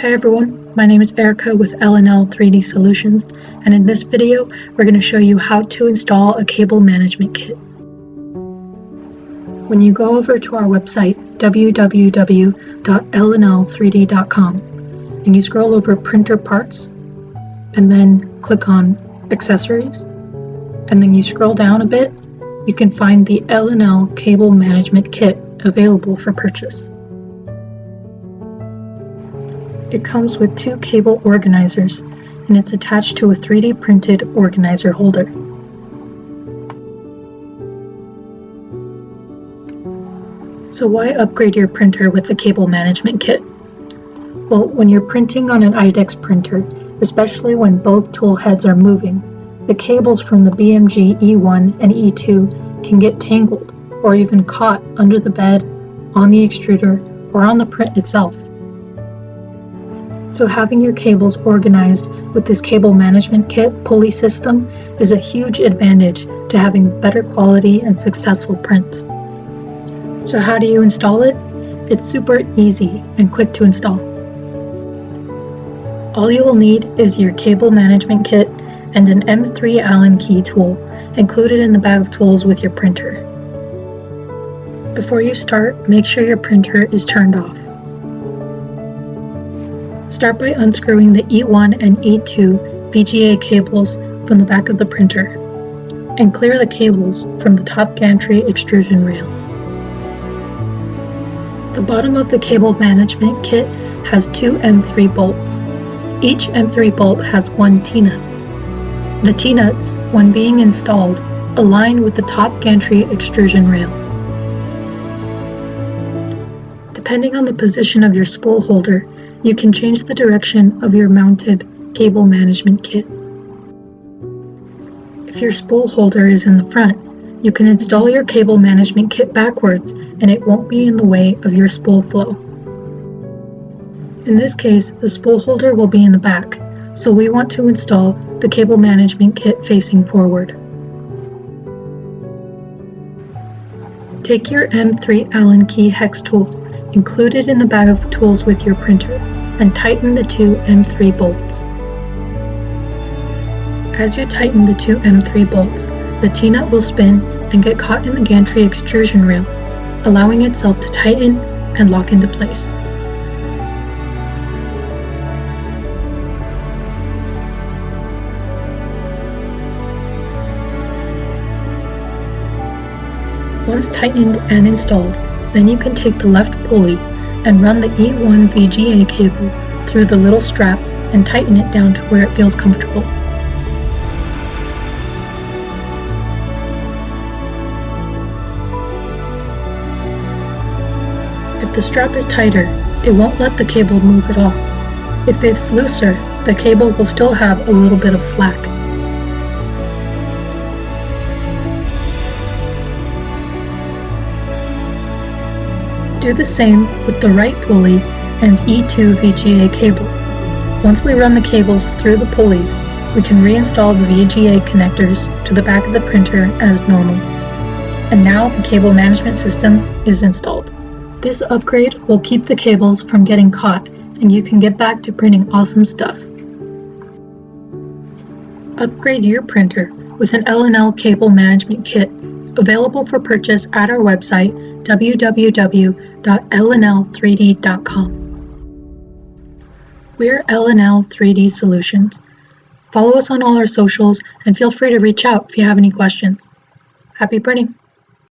Hi everyone, my name is Erica with L&L 3D Solutions, and in this video we're going to show you how to install a cable management kit. When you go over to our website www.lnl3d.com and you scroll over printer parts and then click on accessories and then you scroll down a bit, you can find the L&L cable management kit available for purchase. It comes with 2 cable organizers, and it's attached to a 3D printed organizer holder. So why upgrade your printer with the cable management kit? Well, when you're printing on an IDEX printer, especially when both tool heads are moving, the cables from the BMG E1 and E2 can get tangled or even caught under the bed, on the extruder, or on the print itself. So having your cables organized with this cable management kit pulley system is a huge advantage to having better quality and successful prints. So how do you install it? It's super easy and quick to install. All you will need is your cable management kit and an M3 Allen key tool included in the bag of tools with your printer. Before you start, make sure your printer is turned off. Start by unscrewing the E1 and E2 VGA cables from the back of the printer and clear the cables from the top gantry extrusion rail. The bottom of the cable management kit has 2 M3 bolts. Each M3 bolt has 1 T-nut. The T-nuts, when being installed, align with the top gantry extrusion rail. Depending on the position of your spool holder, you can change the direction of your mounted cable management kit. If your spool holder is in the front, you can install your cable management kit backwards and it won't be in the way of your spool flow. In this case, the spool holder will be in the back, so we want to install the cable management kit facing forward. Take your M3 Allen key hex tool included in the bag of tools with your printer and tighten the 2 M3 bolts. As you tighten the 2 M3 bolts, the T-nut will spin and get caught in the gantry extrusion rail, allowing itself to tighten and lock into place. Once tightened and installed, then you can take the left pulley and run the E1 VGA cable through the little strap and tighten it down to where it feels comfortable. If the strap is tighter, it won't let the cable move at all. If it's looser, the cable will still have a little bit of slack. Do the same with the right pulley and E2 VGA cable. Once we run the cables through the pulleys, we can reinstall the VGA connectors to the back of the printer as normal. And now the cable management system is installed. This upgrade will keep the cables from getting caught and you can get back to printing awesome stuff. Upgrade your printer with an L&L cable management kit available for purchase at our website www.lnl3d.com. We're L&L 3D Solutions. Follow us on all our socials and feel free to reach out if you have any questions. Happy printing!